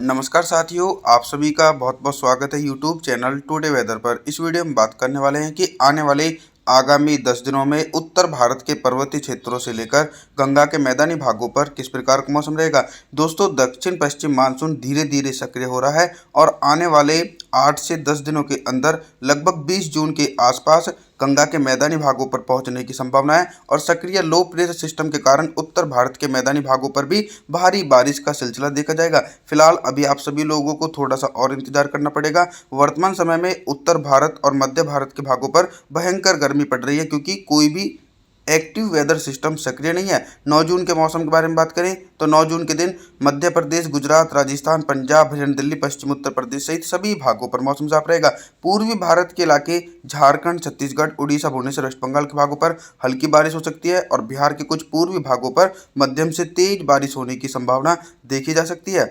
नमस्कार साथियों, आप सभी का बहुत बहुत स्वागत है यूट्यूब चैनल टुडे वेदर पर। इस वीडियो में बात करने वाले हैं कि आने वाले आगामी 10 दिनों में उत्तर भारत के पर्वतीय क्षेत्रों से लेकर गंगा के मैदानी भागों पर किस प्रकार का मौसम रहेगा। दोस्तों, दक्षिण पश्चिम मानसून धीरे धीरे सक्रिय हो रहा है और आने वाले 8 से 10 दिनों के अंदर लगभग 20 जून के आसपास गंगा के मैदानी भागों पर पहुंचने की संभावना है और सक्रिय लो प्रेशर सिस्टम के कारण उत्तर भारत के मैदानी भागों पर भी भारी बारिश का सिलसिला देखा जाएगा। फिलहाल अभी आप सभी लोगों को थोड़ा सा और इंतजार करना पड़ेगा। वर्तमान समय में उत्तर भारत और मध्य भारत के भागों पर भयंकर गर्मी पड़ रही है क्योंकि कोई भी एक्टिव वेदर सिस्टम सक्रिय नहीं है। 9 जून के मौसम के बारे में बात करें तो 9 जून के दिन मध्य प्रदेश, गुजरात, राजस्थान, पंजाब, हरियाणा, दिल्ली, पश्चिम उत्तर प्रदेश सहित सभी भागों पर मौसम साफ रहेगा। पूर्वी भारत के इलाके झारखंड, छत्तीसगढ़, उड़ीसा, भुवनेश्वर, वेस्ट बंगाल के भागों पर हल्की बारिश हो सकती है और बिहार के कुछ पूर्वी भागों पर मध्यम से तेज बारिश होने की संभावना देखी जा सकती है।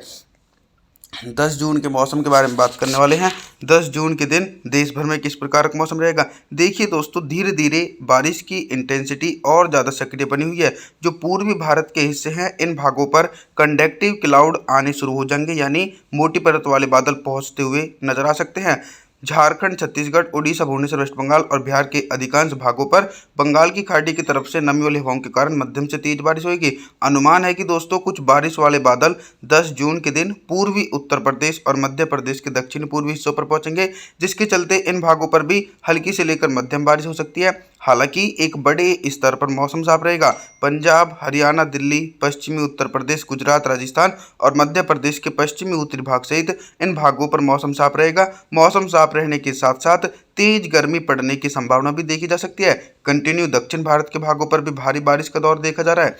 10 जून के मौसम के बारे में बात करने वाले हैं। 10 जून के दिन देश भर में किस प्रकार का मौसम रहेगा। देखिए दोस्तों, धीरे धीरे बारिश की इंटेंसिटी और ज़्यादा सक्रिय बनी हुई है। जो पूर्वी भारत के हिस्से हैं इन भागों पर कंडक्टिव क्लाउड आने शुरू हो जाएंगे, यानी मोटी परत वाले बादल पहुंचते हुए नजर आ सकते हैं। झारखंड, छत्तीसगढ़, उड़ीसा, भुवनेश्वर, वेस्ट बंगाल और बिहार के अधिकांश भागों पर बंगाल की खाड़ी की तरफ से नमी वाली हवाओं के कारण मध्यम से तेज बारिश होगी। अनुमान है कि दोस्तों कुछ बारिश वाले बादल 10 जून के दिन पूर्वी उत्तर प्रदेश और मध्य प्रदेश के दक्षिण पूर्वी हिस्सों पर पहुंचेंगे, जिसके चलते इन भागों पर भी हल्की से लेकर मध्यम बारिश हो सकती है। हालांकि एक बड़े स्तर पर मौसम साफ रहेगा। पंजाब, हरियाणा, दिल्ली, पश्चिमी उत्तर प्रदेश, गुजरात, राजस्थान और मध्य प्रदेश के पश्चिमी उत्तरी भाग सहित इन भागों पर मौसम साफ रहेगा। मौसम साफ रहने के साथ साथ तेज गर्मी पड़ने की संभावना भी देखी जा सकती है। कंटिन्यू दक्षिण भारत के भागों पर भी भारी बारिश का दौर देखा जा रहा है।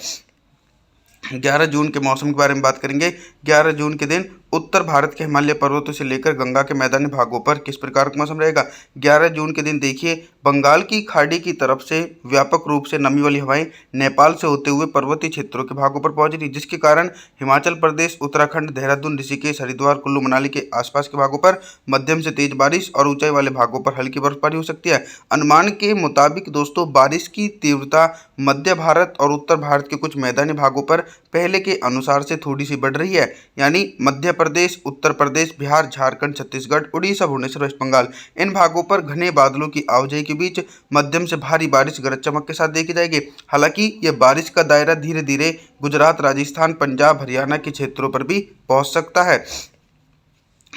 11 जून के मौसम के बारे में बात करेंगे। 11 जून के दिन उत्तर भारत के हिमालय पर्वतों से लेकर गंगा के मैदानी भागों पर किस प्रकार का मौसम रहेगा। 11 जून के दिन देखिए, बंगाल की खाड़ी की तरफ से व्यापक रूप से नमी वाली हवाएं नेपाल से होते हुए पर्वतीय क्षेत्रों के भागों पर पहुंच रही, जिसके कारण हिमाचल प्रदेश, उत्तराखंड, देहरादून, ऋषिकेश, हरिद्वार, कुल्लू मनाली के आसपास के भागों पर मध्यम से तेज बारिश और ऊंचाई वाले भागों पर हल्की बर्फबारी हो सकती है। अनुमान के मुताबिक दोस्तों बारिश की तीव्रता मध्य भारत और उत्तर भारत के कुछ मैदानी भागों पर पहले के अनुसार से थोड़ी सी बढ़ रही है, यानी मध्य प्रदेश, उत्तर प्रदेश, बिहार, झारखंड, छत्तीसगढ़, उड़ीसा, भुवनेश्वर, वेस्ट बंगाल इन भागों पर घने बादलों की आवाजाही के बीच मध्यम से भारी बारिश गरज चमक के साथ देखी जाएगी। हालांकि यह बारिश का दायरा धीरे धीरे गुजरात, राजस्थान, पंजाब, हरियाणा के क्षेत्रों पर भी पहुंच सकता है।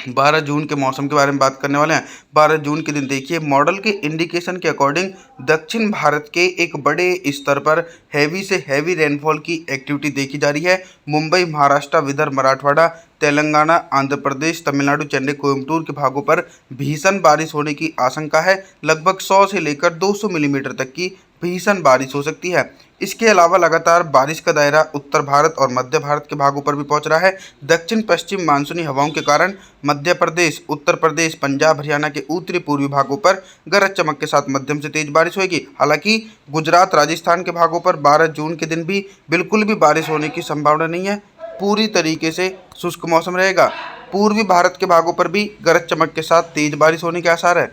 12 जून के मौसम के बारे में बात करने वाले हैं। 12 जून के दिन देखिए, मॉडल के इंडिकेशन के अकॉर्डिंग दक्षिण भारत के एक बड़े स्तर पर हैवी से हैवी रेनफॉल की एक्टिविटी देखी जा रही है। मुंबई, महाराष्ट्र, विदर्भ, मराठवाड़ा, तेलंगाना, आंध्र प्रदेश, तमिलनाडु, चेन्नई, कोयम्बटूर के भागों पर भीषण बारिश होने की आशंका है। लगभग 100 से लेकर 200 मिलीमीटर तक की भीषण बारिश हो सकती है। इसके अलावा लगातार बारिश का दायरा उत्तर भारत और मध्य भारत के भागों पर भी पहुंच रहा है। दक्षिण पश्चिम मानसूनी हवाओं के कारण मध्य प्रदेश, उत्तर प्रदेश, पंजाब, हरियाणा के उत्तरी पूर्वी भागों पर गरज चमक के साथ मध्यम से तेज बारिश होगी। हालांकि गुजरात, राजस्थान के भागों पर 12 जून के दिन भी बिल्कुल भी बारिश होने की संभावना नहीं है। पूरी तरीके से शुष्क मौसम रहेगा। पूर्वी भारत के भागों पर भी गरज चमक के साथ तेज बारिश होने के आसार है।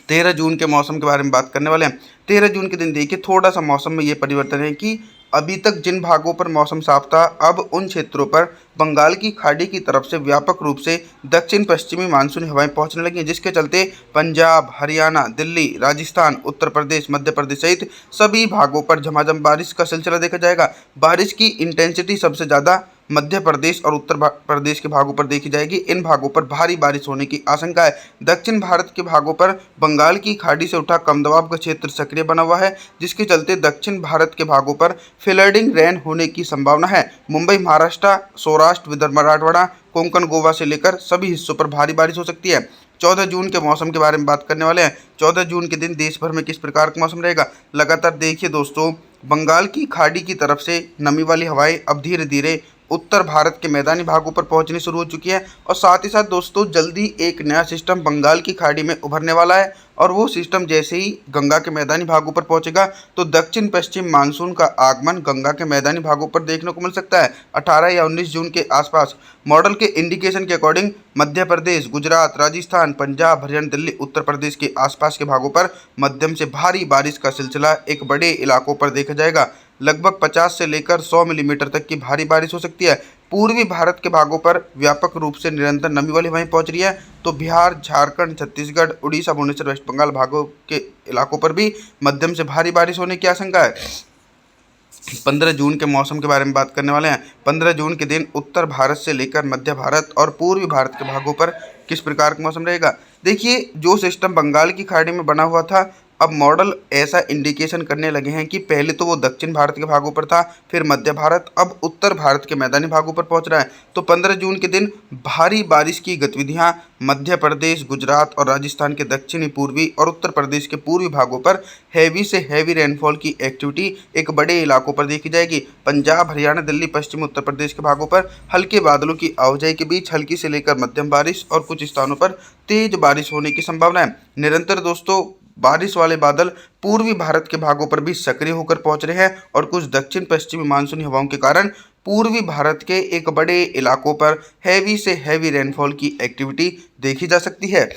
13 जून के मौसम के बारे में बात करने वाले हैं। 13 जून के दिन देखिए, थोड़ा सा मौसम में ये परिवर्तन है कि अभी तक जिन भागों पर मौसम साफ था, अब उन क्षेत्रों पर बंगाल की खाड़ी की तरफ से व्यापक रूप से दक्षिण पश्चिमी मानसूनी हवाएं पहुंचने लगी हैं, जिसके चलते पंजाब, हरियाणा, दिल्ली, राजस्थान, उत्तर प्रदेश, मध्य प्रदेश सहित सभी भागों पर झमाझम बारिश का सिलसिला देखा जाएगा। बारिश की इंटेंसिटी सबसे ज़्यादा मध्य प्रदेश और उत्तर प्रदेश के भागों पर देखी जाएगी। इन भागों पर भारी बारिश होने की आशंका है। दक्षिण भारत के भागों पर बंगाल की खाड़ी से उठा कम दबाव का क्षेत्र सक्रिय बना हुआ है, जिसके चलते दक्षिण भारत के भागों पर फ्लडिंग रेन होने की संभावना है। मुंबई, महाराष्ट्र, सौराष्ट्र, विदर्भ, मराठवाड़ा, कोंकण, गोवा से लेकर सभी हिस्सों पर भारी बारिश हो सकती है। 14 जून के मौसम के बारे में बात करने वाले हैं। 14 जून के दिन देश भर में किस प्रकार का मौसम रहेगा। लगातार देखिए दोस्तों, बंगाल की खाड़ी की तरफ से नमी वाली हवाएं अब धीरे धीरे उत्तर भारत के मैदानी भागों पर पहुंचनी शुरू हो चुकी है और साथ ही साथ दोस्तों जल्दी एक नया सिस्टम बंगाल की खाड़ी में उभरने वाला है और वो सिस्टम जैसे ही गंगा के मैदानी भागों पर पहुंचेगा तो दक्षिण पश्चिम मानसून का आगमन गंगा के मैदानी भागों पर देखने को मिल सकता है 18 या 19 जून के आसपास। मॉडल के इंडिकेशन के अकॉर्डिंग मध्य प्रदेश, गुजरात, राजस्थान, पंजाब, हरियाणा, दिल्ली, उत्तर प्रदेश के आसपास के भागों पर मध्यम से भारी बारिश का सिलसिला एक बड़े इलाकों पर देखा जाएगा। लगभग 50 से लेकर 100 मिलीमीटर तक की भारी बारिश हो सकती है। पूर्वी भारत के भागों पर व्यापक रूप से निरंतर नमी वाली हवाएं पहुंच रही है। तो बिहार, झारखंड, छत्तीसगढ़, उड़ीसा, भुवनेश्वर, वेस्ट बंगाल भागों के इलाकों पर भी मध्यम से भारी बारिश होने की आशंका है। 15 जून के मौसम के बारे में बात करने वाले हैं। 15 जून के दिन उत्तर भारत से लेकर मध्य भारत और पूर्वी भारत के भागों पर किस प्रकार का मौसम रहेगा। देखिए, जो सिस्टम बंगाल की खाड़ी में बना हुआ था, अब मॉडल ऐसा इंडिकेशन करने लगे हैं कि पहले तो वो दक्षिण भारत के भागों पर था, फिर मध्य भारत, अब उत्तर भारत के मैदानी भागों पर पहुंच रहा है। तो 15 जून के दिन भारी बारिश की गतिविधियां मध्य प्रदेश, गुजरात और राजस्थान के दक्षिणी पूर्वी और उत्तर प्रदेश के पूर्वी भागों पर हैवी से हैवी रेनफॉल की एक्टिविटी एक बड़े इलाकों पर देखी जाएगी। पंजाब, हरियाणा, दिल्ली, पश्चिमी उत्तर प्रदेश के भागों पर हल्के बादलों की आवाजाही के बीच हल्की से लेकर मध्यम बारिश और कुछ स्थानों पर तेज बारिश होने की संभावना है। निरंतर दोस्तों बारिश वाले बादल पूर्वी भारत के भागों पर भी सक्रिय होकर पहुंच रहे हैं और कुछ दक्षिण पश्चिमी मानसूनी हवाओं के कारण पूर्वी भारत के एक बड़े इलाकों पर हैवी से हैवी रेनफॉल की एक्टिविटी देखी जा सकती है।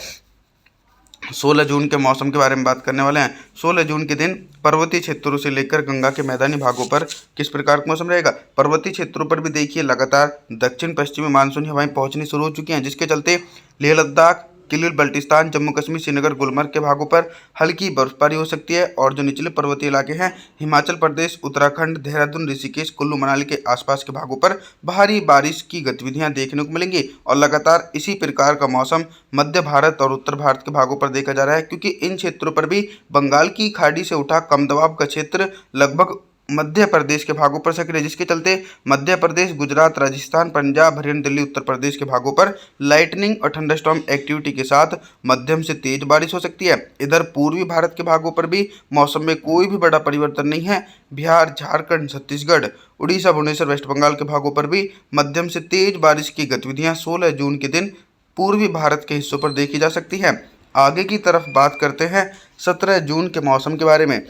16 जून के मौसम के बारे में बात करने वाले हैं। 16 जून के दिन पर्वतीय क्षेत्रों से लेकर गंगा के मैदानी भागों पर किस प्रकार का मौसम रहेगा। पर्वतीय क्षेत्रों पर भी देखिए लगातार दक्षिण पश्चिमी मानसूनी हवाएं पहुंचनी शुरू हो चुकी हैं, जिसके चलते लेह लद्दाख, गिलगित बल्टिस्तान, जम्मू कश्मीर, श्रीनगर, गुलमर्ग के भागों पर हल्की बर्फबारी हो सकती है। और जो निचले पर्वतीय इलाके हैं, हिमाचल प्रदेश, उत्तराखंड, देहरादून, ऋषिकेश, कुल्लू मनाली के आसपास के भागों पर भारी बारिश की गतिविधियां देखने को मिलेंगी। और लगातार इसी प्रकार का मौसम मध्य भारत और उत्तर भारत के भागों पर देखा जा रहा है, क्योंकि इन क्षेत्रों पर भी बंगाल की खाड़ी से उठा कम दबाव का क्षेत्र लगभग मध्य प्रदेश के भागों पर सक्रिय, जिसके चलते मध्य प्रदेश, गुजरात, राजस्थान, पंजाब, हरियाणा, दिल्ली, उत्तर प्रदेश के भागों पर लाइटनिंग और थंडरस्टॉर्म एक्टिविटी के साथ मध्यम से तेज बारिश हो सकती है। इधर पूर्वी भारत के भागों पर भी मौसम में कोई भी बड़ा परिवर्तन नहीं है। बिहार, झारखंड, छत्तीसगढ़, उड़ीसा, भुवनेश्वर, वेस्ट बंगाल के भागों पर भी मध्यम से तेज बारिश की गतिविधियां 16 जून के दिन पूर्वी भारत के हिस्सों पर देखी जा सकती है। आगे की तरफ बात करते हैं 17 जून के मौसम के बारे में।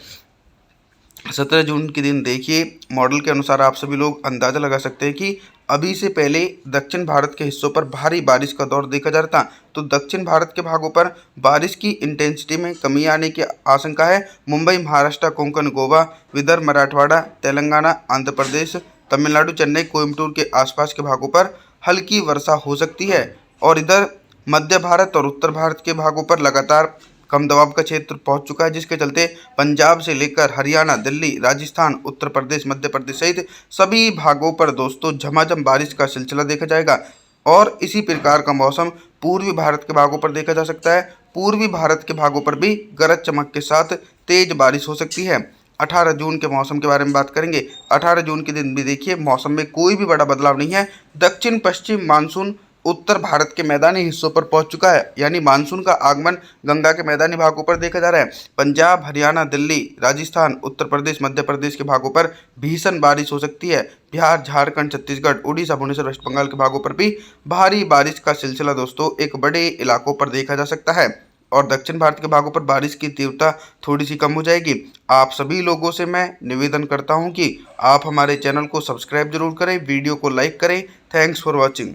17 जून के दिन देखिए, मॉडल के अनुसार आप सभी लोग अंदाज़ा लगा सकते हैं कि अभी से पहले दक्षिण भारत के हिस्सों पर भारी बारिश का दौर देखा जा रहा था। तो दक्षिण भारत के भागों पर बारिश की इंटेंसिटी में कमी आने की आशंका है। मुंबई, महाराष्ट्र, कोंकण, गोवा, विदर्भ, मराठवाड़ा, तेलंगाना, आंध्र प्रदेश, तमिलनाडु, चेन्नई, कोयम्बटूर के आसपास के भागों पर हल्की वर्षा हो सकती है। और इधर मध्य भारत और उत्तर भारत के भागों पर लगातार कम दबाव का क्षेत्र पहुंच चुका है, जिसके चलते पंजाब से लेकर हरियाणा, दिल्ली, राजस्थान, उत्तर प्रदेश, मध्य प्रदेश सहित सभी भागों पर दोस्तों झमाझम बारिश का सिलसिला देखा जाएगा। और इसी प्रकार का मौसम पूर्वी भारत के भागों पर देखा जा सकता है। पूर्वी भारत के भागों पर भी गरज चमक के साथ तेज बारिश हो सकती है। 18 जून के मौसम के बारे में बात करेंगे। 18 जून के दिन भी देखिए, मौसम में कोई भी बड़ा बदलाव नहीं है। दक्षिण पश्चिम मानसून उत्तर भारत के मैदानी हिस्सों पर पहुंच चुका है, यानी मानसून का आगमन गंगा के मैदानी भागों पर देखा जा रहा है। पंजाब, हरियाणा, दिल्ली, राजस्थान, उत्तर प्रदेश, मध्य प्रदेश के भागों पर भीषण बारिश हो सकती है। बिहार, झारखंड, छत्तीसगढ़, उड़ीसा, भुवनेश्वर, वेस्ट बंगाल के भागों पर भी भारी बारिश का सिलसिला दोस्तों एक बड़े इलाकों पर देखा जा सकता है। और दक्षिण भारत के भागों पर बारिश की तीव्रता थोड़ी सी कम हो जाएगी। आप सभी लोगों से मैं निवेदन करता हूं कि आप हमारे चैनल को सब्सक्राइब जरूर करें, वीडियो को लाइक करें। Thanks for watching.